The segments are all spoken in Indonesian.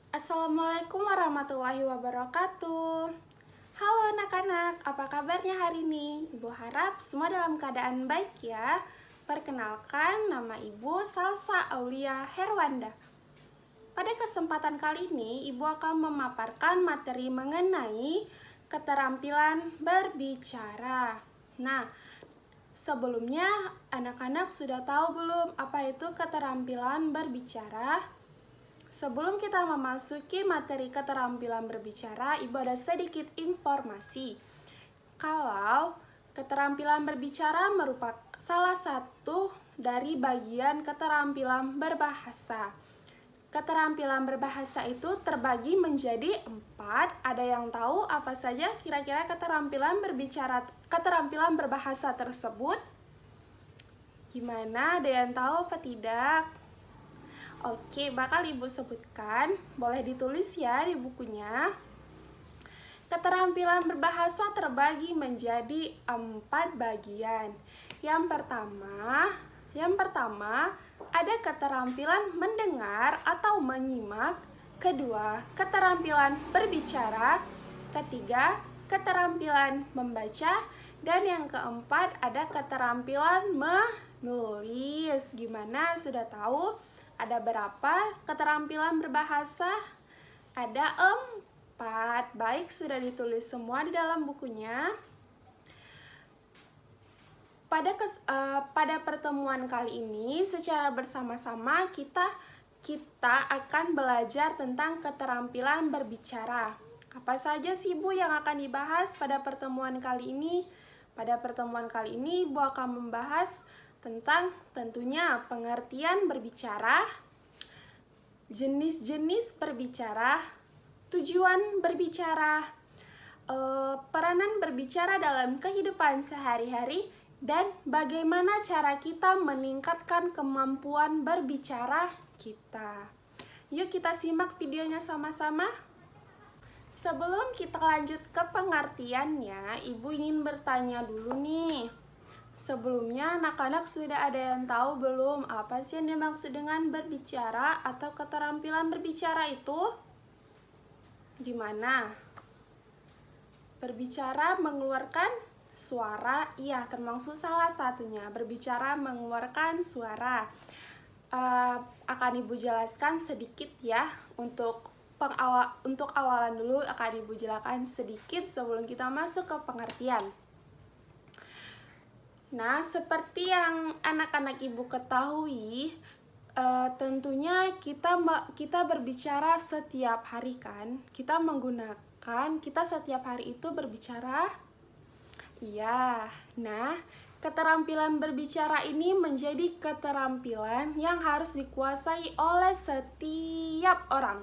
Assalamualaikum warahmatullahi wabarakatuh. Halo anak-anak, apa kabarnya hari ini? Ibu harap semua dalam keadaan baik ya. Perkenalkan, nama Ibu Salsa Aulia Herwanda. Pada kesempatan kali ini, Ibu akan memaparkan materi mengenai keterampilan berbicara. Nah, sebelumnya anak-anak sudah tahu belum apa itu keterampilan berbicara? Sebelum kita memasuki materi keterampilan berbicara, Ibu ada sedikit informasi. Kalau keterampilan berbicara merupakan salah satu dari bagian keterampilan berbahasa. Keterampilan berbahasa itu terbagi menjadi 4. Ada yang tahu apa saja kira-kira keterampilan berbahasa tersebut? Gimana? Ada yang tahu apa tidak? Oke, bakal Ibu sebutkan, boleh ditulis ya di bukunya. Keterampilan berbahasa terbagi menjadi 4 bagian. Yang pertama ada keterampilan mendengar atau menyimak. Kedua, keterampilan berbicara. Ketiga, keterampilan membaca. Dan yang keempat ada keterampilan menulis. Gimana, sudah tahu? Ada berapa keterampilan berbahasa? Ada 4. Baik, sudah ditulis semua di dalam bukunya. Pada pertemuan kali ini, secara bersama-sama kita akan belajar tentang keterampilan berbicara. Apa saja sih Bu yang akan dibahas pada pertemuan kali ini? Pada pertemuan kali ini, Ibu akan membahas tentang tentunya pengertian berbicara, jenis-jenis berbicara, tujuan berbicara, peranan berbicara dalam kehidupan sehari-hari, dan bagaimana cara kita meningkatkan kemampuan berbicara kita. Yuk kita simak videonya sama-sama. Sebelum kita lanjut ke pengertiannya, Ibu ingin bertanya dulu nih. Sebelumnya, anak-anak sudah ada yang tahu belum apa sih yang dimaksud dengan berbicara atau keterampilan berbicara itu? Gimana? Berbicara mengeluarkan suara, iya termasuk salah satunya. Berbicara mengeluarkan suara. Akan Ibu jelaskan sedikit ya, untuk awalan dulu akan Ibu jelaskan sedikit sebelum kita masuk ke pengertian. Nah, seperti yang anak-anak Ibu ketahui, tentunya kita berbicara setiap hari kan? Kita setiap hari itu berbicara. Iya. Nah, keterampilan berbicara ini menjadi keterampilan yang harus dikuasai oleh setiap orang.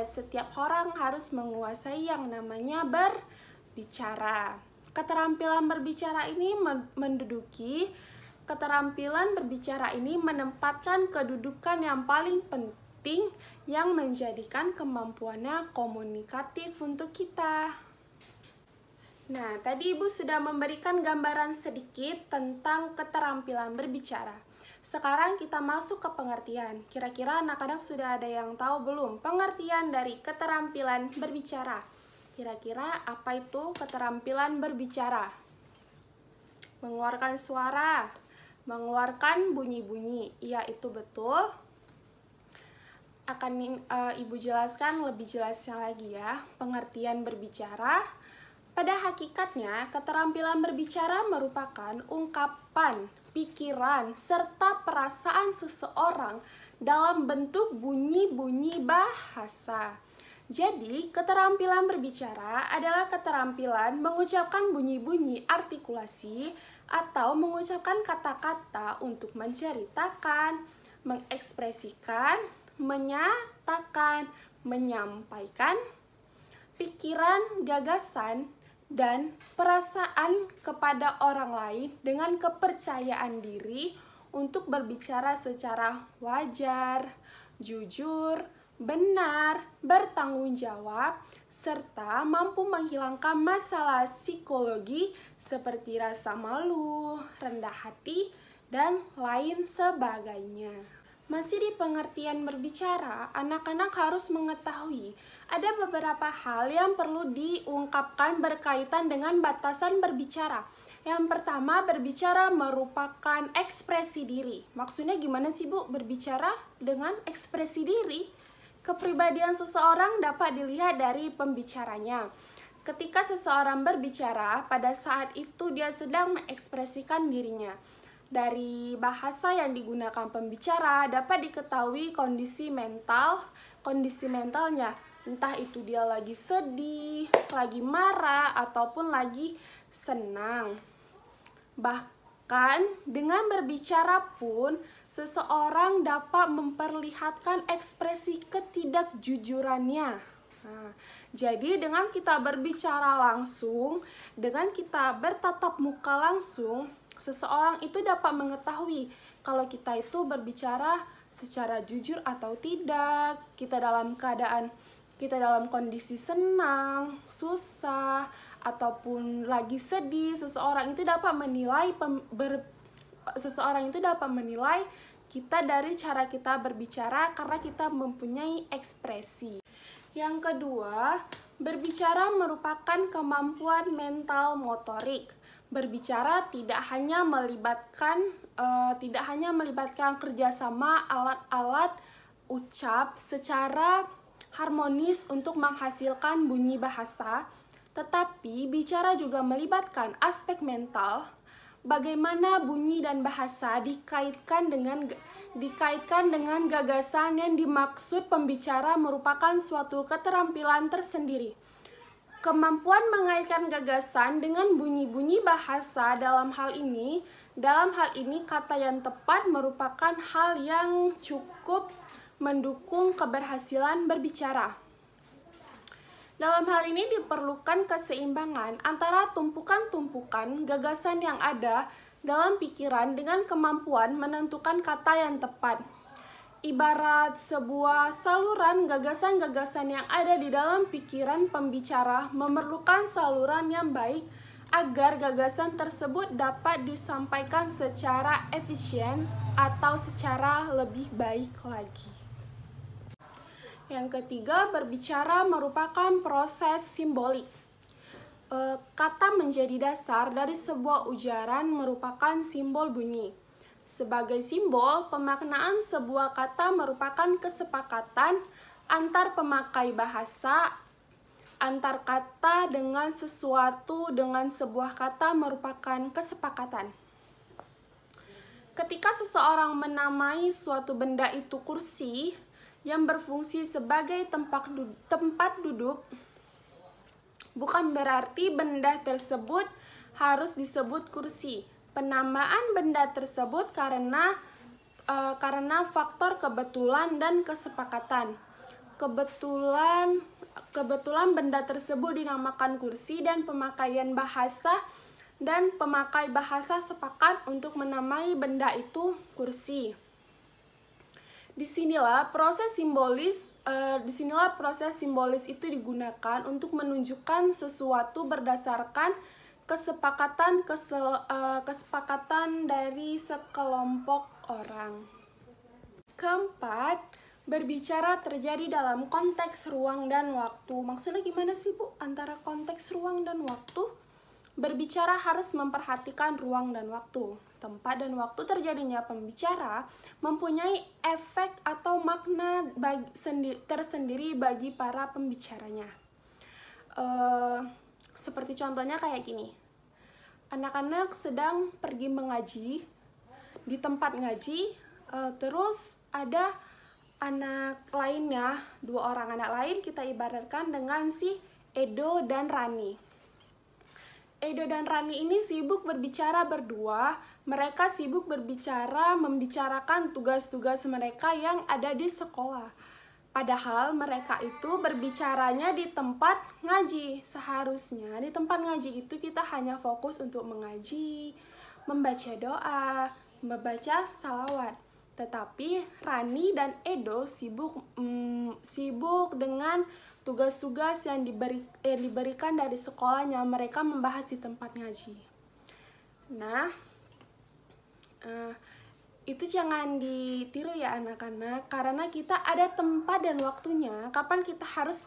Setiap orang harus menguasai yang namanya berbicara. Keterampilan berbicara ini menempatkan kedudukan yang paling penting yang menjadikan kemampuannya komunikatif untuk kita. Nah, tadi Ibu sudah memberikan gambaran sedikit tentang keterampilan berbicara. Sekarang kita masuk ke pengertian. Kira-kira anak-anak sudah ada yang tahu belum pengertian dari keterampilan berbicara? Kira-kira apa itu keterampilan berbicara? Mengeluarkan suara, mengeluarkan bunyi-bunyi. Iya, itu betul. Akan Ibu jelaskan lebih jelasnya lagi ya. Pengertian berbicara. Pada hakikatnya, keterampilan berbicara merupakan ungkapan, pikiran, serta perasaan seseorang dalam bentuk bunyi-bunyi bahasa. Jadi, keterampilan berbicara adalah keterampilan mengucapkan bunyi-bunyi artikulasi atau mengucapkan kata-kata untuk menceritakan, mengekspresikan, menyatakan, menyampaikan pikiran, gagasan, dan perasaan kepada orang lain dengan kepercayaan diri untuk berbicara secara wajar, jujur, benar, bertanggung jawab, serta mampu menghilangkan masalah psikologi seperti rasa malu, rendah hati, dan lain sebagainya. Masih di pengertian berbicara, anak-anak harus mengetahui ada beberapa hal yang perlu diungkapkan berkaitan dengan batasan berbicara. Yang pertama, berbicara merupakan ekspresi diri. Maksudnya gimana sih, Bu? Berbicara dengan ekspresi diri. Kepribadian seseorang dapat dilihat dari pembicaranya. Ketika seseorang berbicara, pada saat itu dia sedang mengekspresikan dirinya. Dari bahasa yang digunakan pembicara dapat diketahui kondisi mentalnya. Entah itu dia lagi sedih, lagi marah, ataupun lagi senang. Bahkan dengan berbicara pun seseorang dapat memperlihatkan ekspresi ketidakjujurannya. Nah, jadi dengan kita berbicara langsung, dengan kita bertatap muka langsung, seseorang itu dapat mengetahui kalau kita itu berbicara secara jujur atau tidak, kita dalam kondisi senang, susah, ataupun lagi sedih. Seseorang itu dapat menilai kita dari cara kita berbicara karena kita mempunyai ekspresi. Yang kedua, berbicara merupakan kemampuan mental motorik. Berbicara tidak hanya melibatkan kerjasama alat-alat ucap secara harmonis untuk menghasilkan bunyi bahasa, tetapi bicara juga melibatkan aspek mental, bagaimana bunyi dan bahasa dikaitkan dengan gagasan yang dimaksud pembicara merupakan suatu keterampilan tersendiri. Kemampuan mengaitkan gagasan dengan bunyi-bunyi bahasa dalam hal ini kata yang tepat merupakan hal yang cukup mendukung keberhasilan berbicara. Dalam hal ini diperlukan keseimbangan antara tumpukan-tumpukan gagasan yang ada dalam pikiran dengan kemampuan menentukan kata yang tepat. Ibarat sebuah saluran, gagasan-gagasan yang ada di dalam pikiran pembicara memerlukan saluran yang baik agar gagasan tersebut dapat disampaikan secara efisien atau secara lebih baik lagi. Yang ketiga, berbicara merupakan proses simbolik. Kata menjadi dasar dari sebuah ujaran merupakan simbol bunyi. Sebagai simbol, pemaknaan sebuah kata merupakan kesepakatan antar pemakai bahasa. Antar kata dengan sesuatu dengan sebuah kata merupakan kesepakatan. Ketika seseorang menamai suatu benda itu kursi yang berfungsi sebagai tempat duduk, bukan berarti benda tersebut harus disebut kursi. Penamaan benda tersebut karena faktor kebetulan dan kesepakatan. Kebetulan benda tersebut dinamakan kursi dan pemakai bahasa sepakat untuk menamai benda itu kursi. Disinilah proses simbolis itu digunakan untuk menunjukkan sesuatu berdasarkan kesepakatan dari sekelompok orang. Keempat, berbicara terjadi dalam konteks ruang dan waktu. Maksudnya gimana sih, Bu, antara konteks ruang dan waktu? Berbicara harus memperhatikan ruang dan waktu. Tempat dan waktu terjadinya pembicara mempunyai efek atau makna tersendiri bagi para pembicaranya. Seperti contohnya kayak gini. Anak-anak sedang pergi mengaji di tempat ngaji, terus ada anak lainnya, 2 orang anak lain kita ibaratkan dengan si Edo dan Rani. Edo dan Rani ini sibuk berbicara berdua. Mereka sibuk membicarakan tugas-tugas mereka yang ada di sekolah. Padahal mereka itu berbicaranya di tempat ngaji. Seharusnya di tempat ngaji itu kita hanya fokus untuk mengaji, membaca doa, membaca salawat. Tetapi Rani dan Edo sibuk dengan tugas-tugas yang diberikan dari sekolahnya. Mereka membahas di tempat ngaji. Nah, Itu jangan ditiru ya anak-anak, karena kita ada tempat dan waktunya kapan kita harus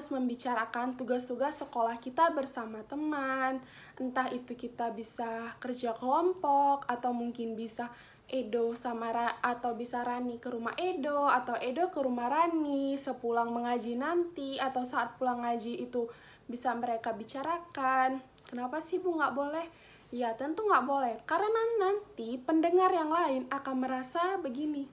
membicarakan tugas-tugas sekolah kita bersama teman. Entah itu kita bisa kerja kelompok, atau mungkin bisa atau bisa Rani ke rumah Edo, atau Edo ke rumah Rani sepulang mengaji nanti, atau saat pulang ngaji itu bisa mereka bicarakan. Kenapa sih Bu nggak boleh? Ya tentu nggak boleh, karena nanti pendengar yang lain akan merasa begini,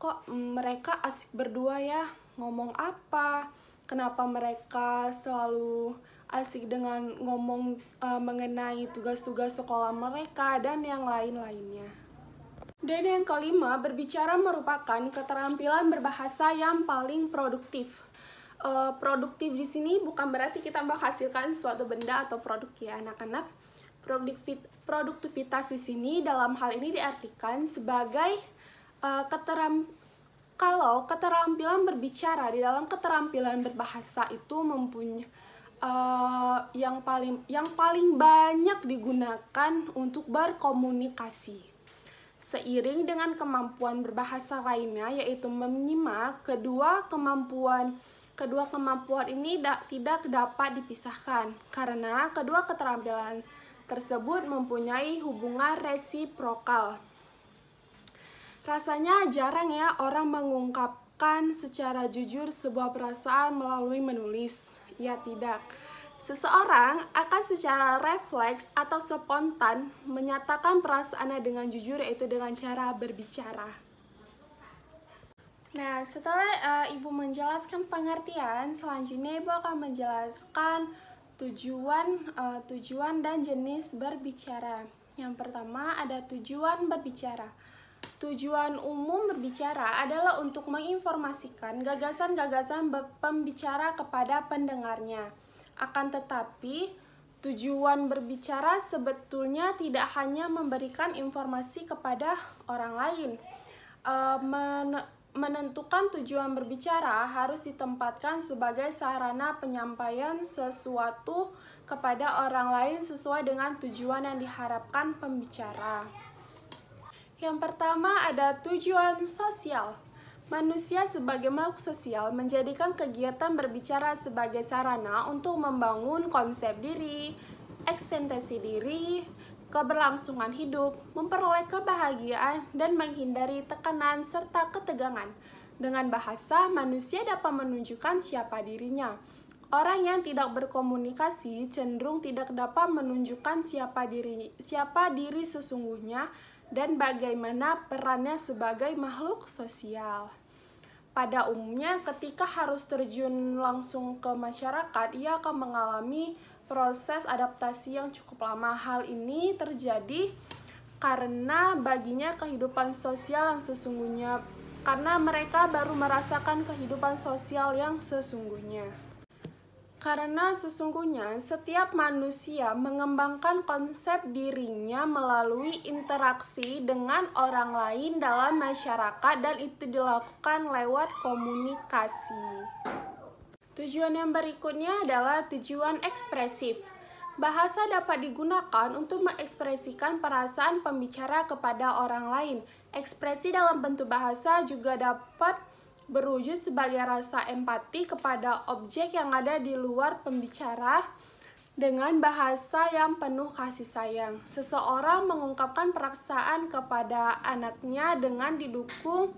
kok mereka asik berdua ya, ngomong apa? Kenapa mereka selalu asik dengan ngomong mengenai tugas-tugas sekolah mereka dan yang lain-lainnya. Dan yang kelima, berbicara merupakan keterampilan berbahasa yang paling produktif. Produktif di sini bukan berarti kita menghasilkan suatu benda atau produk ya anak-anak. Produktivitas di sini dalam hal ini diartikan sebagai kalau keterampilan berbicara di dalam keterampilan berbahasa itu mempunyai yang paling banyak digunakan untuk berkomunikasi. Seiring dengan kemampuan berbahasa lainnya, yaitu menyimak, kedua kemampuan ini tidak dapat dipisahkan karena kedua keterampilan tersebut mempunyai hubungan resiprokal. Rasanya jarang ya orang mengungkapkan secara jujur sebuah perasaan melalui menulis. Ya tidak. Seseorang akan secara refleks atau spontan menyatakan perasaannya dengan jujur, yaitu dengan cara berbicara. Nah, setelah Ibu menjelaskan pengertian, selanjutnya Ibu akan menjelaskan tujuan dan jenis berbicara. Yang pertama ada tujuan berbicara. Tujuan umum berbicara adalah untuk menginformasikan gagasan-gagasan pembicara kepada pendengarnya. Akan tetapi, tujuan berbicara sebetulnya tidak hanya memberikan informasi kepada orang lain. Menentukan tujuan berbicara harus ditempatkan sebagai sarana penyampaian sesuatu kepada orang lain sesuai dengan tujuan yang diharapkan pembicara. Yang pertama ada tujuan sosial. Manusia sebagai makhluk sosial menjadikan kegiatan berbicara sebagai sarana untuk membangun konsep diri, eksistensi diri, keberlangsungan hidup, memperoleh kebahagiaan, dan menghindari tekanan serta ketegangan. Dengan bahasa, manusia dapat menunjukkan siapa dirinya. Orang yang tidak berkomunikasi cenderung tidak dapat menunjukkan siapa diri sesungguhnya dan bagaimana perannya sebagai makhluk sosial. Pada umumnya, ketika harus terjun langsung ke masyarakat, ia akan mengalami proses adaptasi yang cukup lama. Hal ini terjadi karena baginya kehidupan sosial yang sesungguhnya, karena mereka baru merasakan kehidupan sosial yang sesungguhnya. Karena sesungguhnya setiap manusia mengembangkan konsep dirinya melalui interaksi dengan orang lain dalam masyarakat, dan itu dilakukan lewat komunikasi. Tujuan yang berikutnya adalah tujuan ekspresif. Bahasa dapat digunakan untuk mengekspresikan perasaan pembicara kepada orang lain. Ekspresi dalam bentuk bahasa juga dapat berwujud sebagai rasa empati kepada objek yang ada di luar pembicara dengan bahasa yang penuh kasih sayang. Seseorang mengungkapkan perasaan kepada anaknya dengan didukung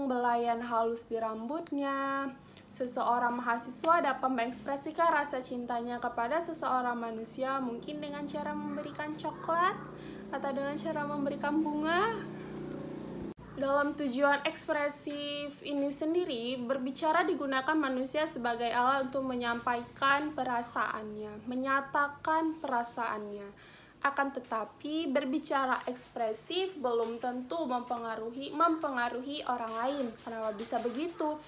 belayan halus di rambutnya. Seseorang mahasiswa dapat mengekspresikan rasa cintanya kepada seseorang manusia mungkin dengan cara memberikan coklat atau dengan cara memberikan bunga. Dalam tujuan ekspresif ini sendiri, berbicara digunakan manusia sebagai alat untuk menyampaikan perasaannya, menyatakan perasaannya. Akan tetapi, berbicara ekspresif belum tentu mempengaruhi orang lain. Kenapa bisa begitu?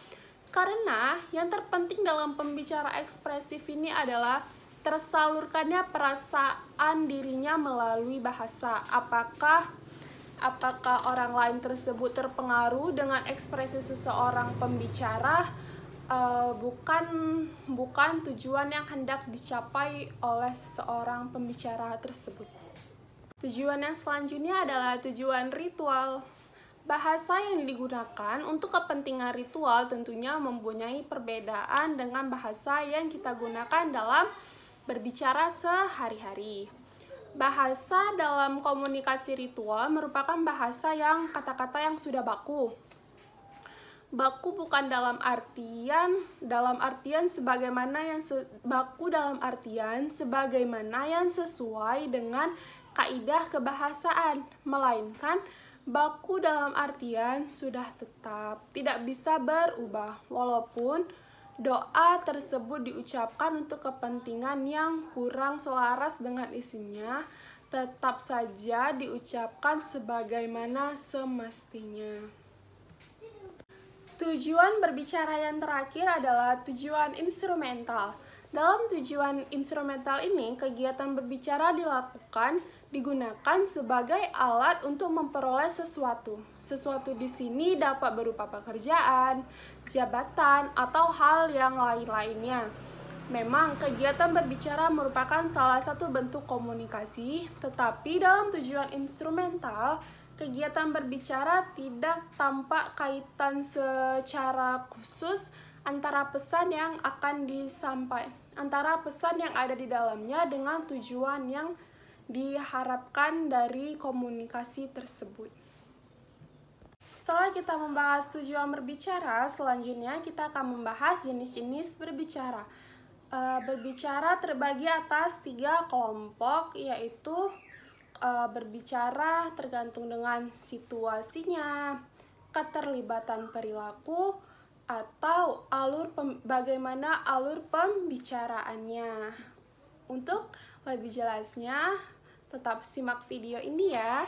Karena yang terpenting dalam pembicara ekspresif ini adalah tersalurkannya perasaan dirinya melalui bahasa. Apakah orang lain tersebut terpengaruh dengan ekspresi seseorang pembicara, bukan tujuan yang hendak dicapai oleh seorang pembicara tersebut. Tujuan yang selanjutnya adalah tujuan ritual. Bahasa yang digunakan untuk kepentingan ritual tentunya mempunyai perbedaan dengan bahasa yang kita gunakan dalam berbicara sehari-hari. Bahasa dalam komunikasi ritual merupakan bahasa yang kata-kata yang sudah baku. Baku bukan dalam artian sebagaimana yang sesuai dengan kaidah kebahasaan, melainkan baku dalam artian sudah tetap, tidak bisa berubah, walaupun doa tersebut diucapkan untuk kepentingan yang kurang selaras dengan isinya, tetap saja diucapkan sebagaimana semestinya. Tujuan berbicara yang terakhir adalah tujuan instrumental. Dalam tujuan instrumental ini, kegiatan berbicara digunakan sebagai alat untuk memperoleh sesuatu. Sesuatu di sini dapat berupa pekerjaan, jabatan, atau hal yang lain-lainnya. Memang, kegiatan berbicara merupakan salah satu bentuk komunikasi, tetapi dalam tujuan instrumental, kegiatan berbicara tidak tampak kaitan secara khusus antara pesan yang ada di dalamnya dengan tujuan yang diharapkan dari komunikasi tersebut. Setelah kita membahas tujuan berbicara, selanjutnya kita akan membahas jenis-jenis berbicara. Berbicara terbagi atas 3 kelompok, yaitu berbicara tergantung dengan situasinya, keterlibatan perilaku, atau bagaimana alur pembicaraannya. Untuk lebih jelasnya, tetap simak video ini ya.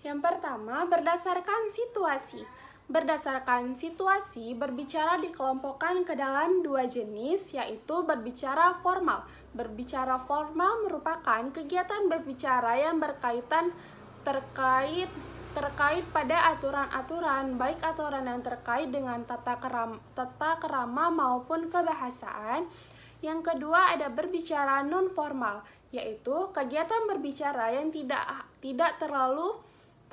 Yang pertama, berdasarkan situasi. Berdasarkan situasi, berbicara dikelompokkan ke dalam 2 jenis, yaitu berbicara formal. Berbicara formal merupakan kegiatan berbicara yang terkait pada aturan-aturan, baik aturan yang terkait dengan tata kerama maupun kebahasaan. Yang kedua ada berbicara non-formal, yaitu kegiatan berbicara yang tidak terlalu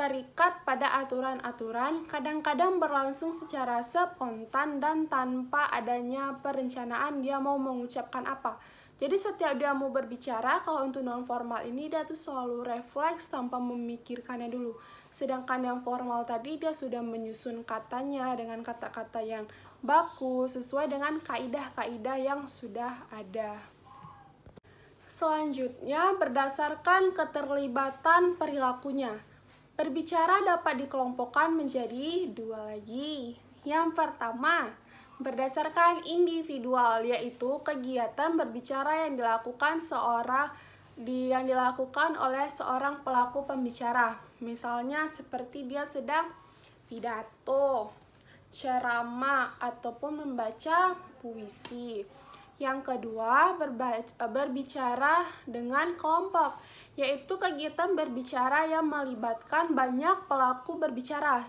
terikat pada aturan-aturan, kadang-kadang berlangsung secara spontan dan tanpa adanya perencanaan dia mau mengucapkan apa. Jadi setiap dia mau berbicara, kalau untuk non-formal ini dia tuh selalu refleks tanpa memikirkannya dulu. Sedangkan yang formal tadi dia sudah menyusun katanya dengan kata-kata yang baku, sesuai dengan kaidah-kaidah yang sudah ada. Selanjutnya, berdasarkan keterlibatan perilakunya. Berbicara dapat dikelompokkan menjadi 2 lagi. Yang pertama, berdasarkan individual, yaitu kegiatan berbicara yang dilakukan oleh seorang pelaku pembicara. Misalnya seperti dia sedang pidato, ceramah, ataupun membaca puisi. Yang kedua, berbicara dengan kelompok, yaitu kegiatan berbicara yang melibatkan banyak pelaku berbicara.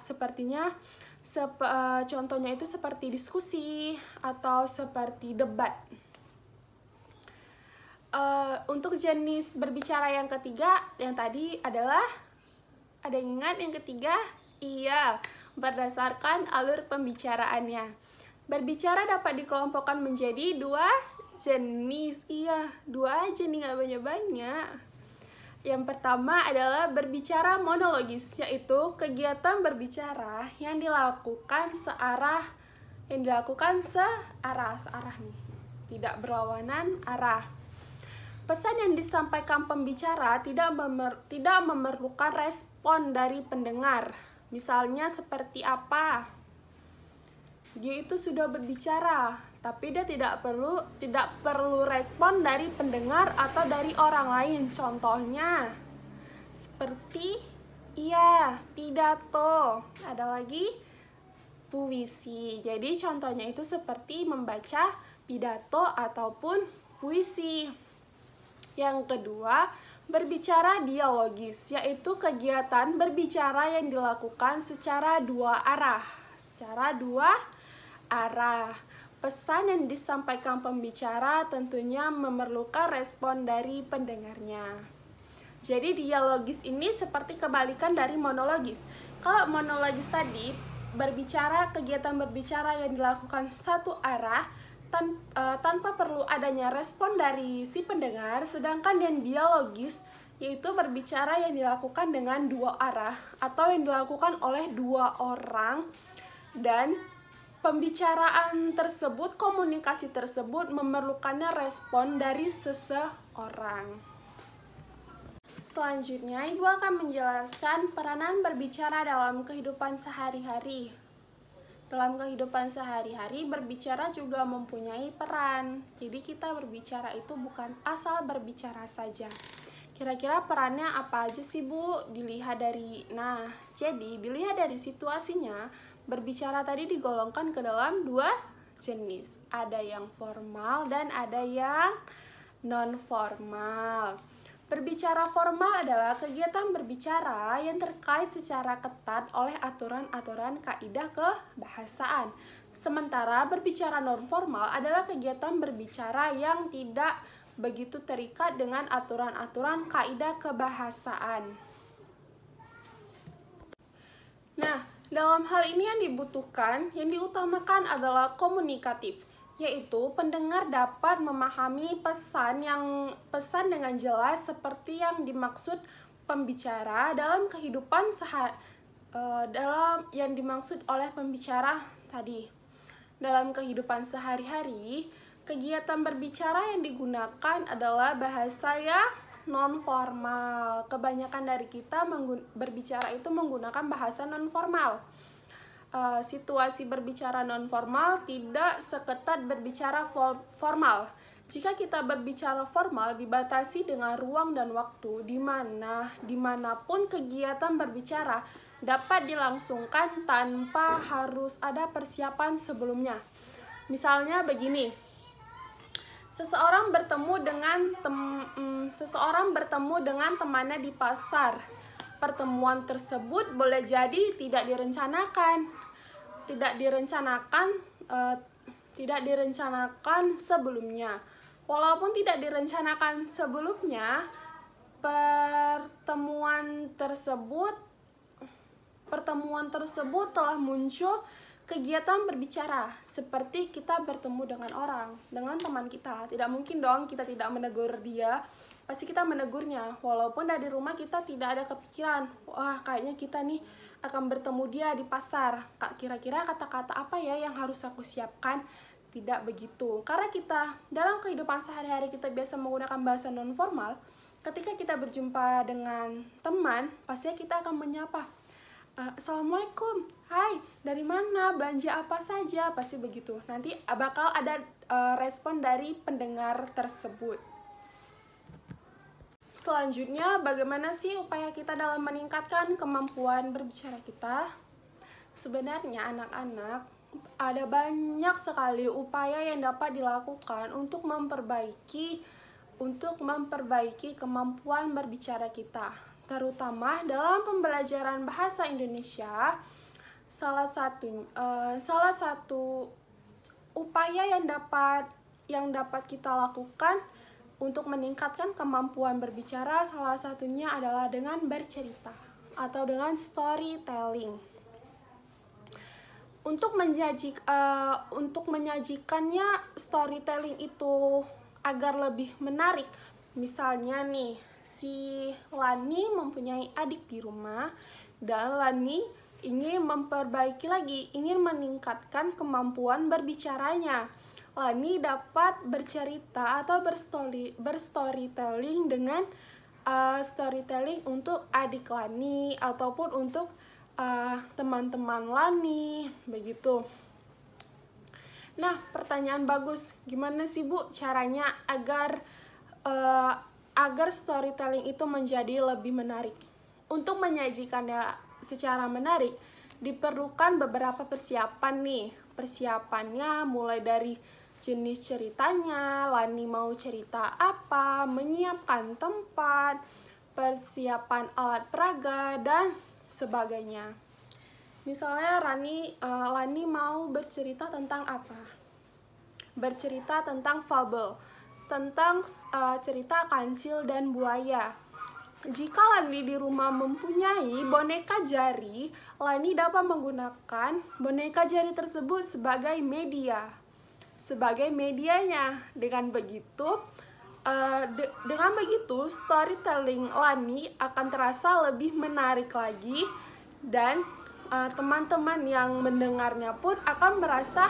Contohnya itu seperti diskusi atau seperti debat. Untuk jenis berbicara yang ketiga, yang tadi adalah, ada yang ingat yang ketiga? Iya, berdasarkan alur pembicaraannya. Berbicara dapat dikelompokkan menjadi 2 jenis. Iya, 2 aja nih, nggak banyak-banyak. Yang pertama adalah berbicara monologis, yaitu kegiatan berbicara yang dilakukan searah nih, tidak berlawanan arah. Pesan yang disampaikan pembicara tidak memerlukan respon dari pendengar. Misalnya seperti apa? Dia itu sudah berbicara, tapi dia tidak perlu respon dari pendengar atau dari orang lain. Contohnya seperti pidato. Ada lagi puisi. Jadi contohnya itu seperti membaca pidato ataupun puisi. Yang kedua, berbicara dialogis, yaitu kegiatan berbicara yang dilakukan secara 2 arah. Pesan yang disampaikan pembicara tentunya memerlukan respon dari pendengarnya. Jadi dialogis ini seperti kebalikan dari monologis. Kalau monologis tadi kegiatan berbicara yang dilakukan satu arah tanpa perlu adanya respon dari si pendengar, sedangkan yang dialogis yaitu berbicara yang dilakukan dengan dua arah atau yang dilakukan oleh dua orang, dan pembicaraan tersebut, komunikasi tersebut memerlukannya respon dari seseorang. Selanjutnya, Ibu akan menjelaskan peranan berbicara dalam kehidupan sehari-hari. Dalam kehidupan sehari-hari, berbicara juga mempunyai peran. Jadi kita berbicara itu bukan asal berbicara saja. Kira-kira perannya apa aja sih, Bu? Dilihat dari situasinya, berbicara tadi digolongkan ke dalam dua jenis. Ada yang formal dan ada yang non-formal. Berbicara formal adalah kegiatan berbicara yang terkait secara ketat oleh aturan-aturan kaidah kebahasaan. Sementara berbicara non-formal adalah kegiatan berbicara yang tidak begitu terikat dengan aturan-aturan kaidah kebahasaan. Nah, dalam hal ini yang diutamakan adalah komunikatif, yaitu pendengar dapat memahami pesan dengan jelas seperti yang dimaksud pembicara dalam kehidupan yang dimaksud oleh pembicara tadi. Dalam kehidupan sehari-hari, kegiatan berbicara yang digunakan adalah bahasa yang non-formal. Kebanyakan dari kita berbicara itu menggunakan bahasa non-formal. Situasi berbicara non-formal tidak seketat berbicara formal. Jika kita berbicara formal dibatasi dengan ruang dan waktu dimanapun kegiatan berbicara dapat dilangsungkan tanpa harus ada persiapan sebelumnya. Misalnya begini, seseorang bertemu dengan temannya di pasar. Pertemuan tersebut boleh jadi tidak direncanakan sebelumnya. Walaupun tidak direncanakan sebelumnya, pertemuan tersebut telah muncul kegiatan berbicara, seperti kita bertemu dengan teman kita. Tidak mungkin dong kita tidak menegur dia, pasti kita menegurnya. Walaupun dari rumah kita tidak ada kepikiran, wah kayaknya kita nih akan bertemu dia di pasar. Kira-kira kata-kata apa ya yang harus aku siapkan? Tidak begitu. Karena kita dalam kehidupan sehari-hari kita biasa menggunakan bahasa non-formal, ketika kita berjumpa dengan teman, pastinya kita akan menyapa. Assalamualaikum, hai, dari mana, belanja apa saja, pasti begitu. Nanti bakal ada respon dari pendengar tersebut. Selanjutnya, bagaimana sih upaya kita dalam meningkatkan kemampuan berbicara kita? Sebenarnya anak-anak, ada banyak sekali upaya yang dapat dilakukan untuk memperbaiki kemampuan berbicara kita, terutama dalam pembelajaran bahasa Indonesia. Salah satu upaya yang dapat kita lakukan untuk meningkatkan kemampuan berbicara, salah satunya adalah dengan bercerita atau dengan storytelling. Untuk menyajikannya storytelling itu agar lebih menarik, misalnya nih, si Lani mempunyai adik di rumah dan Lani ingin meningkatkan kemampuan berbicaranya. Lani dapat bercerita atau berstorytelling dengan storytelling untuk adik Lani ataupun untuk teman-teman Lani, begitu. Nah, pertanyaan bagus, gimana sih Bu caranya agar storytelling itu menjadi lebih menarik? Untuk menyajikannya secara menarik, diperlukan beberapa persiapan nih. Persiapannya mulai dari jenis ceritanya, Lani mau cerita apa, menyiapkan tempat, persiapan alat peraga, dan sebagainya. Misalnya Lani mau bercerita tentang apa? Bercerita tentang fabel, tentang cerita kancil dan buaya. Jika Lani di rumah mempunyai boneka jari, Lani dapat menggunakan boneka jari tersebut sebagai media. Sebagai medianya. Dengan begitu, storytelling Lani akan terasa lebih menarik lagi, dan teman-teman yang mendengarnya pun akan merasa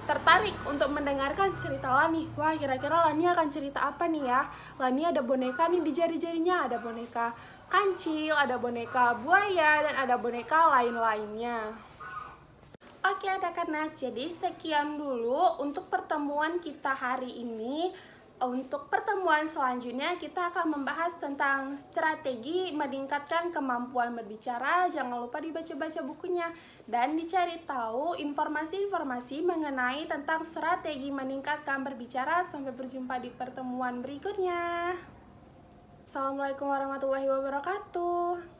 tertarik untuk mendengarkan cerita Lani. Wah, kira-kira Lani akan cerita apa nih ya? Lani ada boneka nih di jari-jarinya, ada boneka kancil, ada boneka buaya, dan ada boneka lain-lainnya. Oke anak-anak, jadi sekian dulu untuk pertemuan kita hari ini. Untuk pertemuan selanjutnya kita akan membahas tentang strategi meningkatkan kemampuan berbicara. Jangan lupa dibaca-baca bukunya dan dicari tahu informasi-informasi mengenai tentang strategi meningkatkan berbicara. Sampai berjumpa di pertemuan berikutnya. Assalamualaikum warahmatullahi wabarakatuh.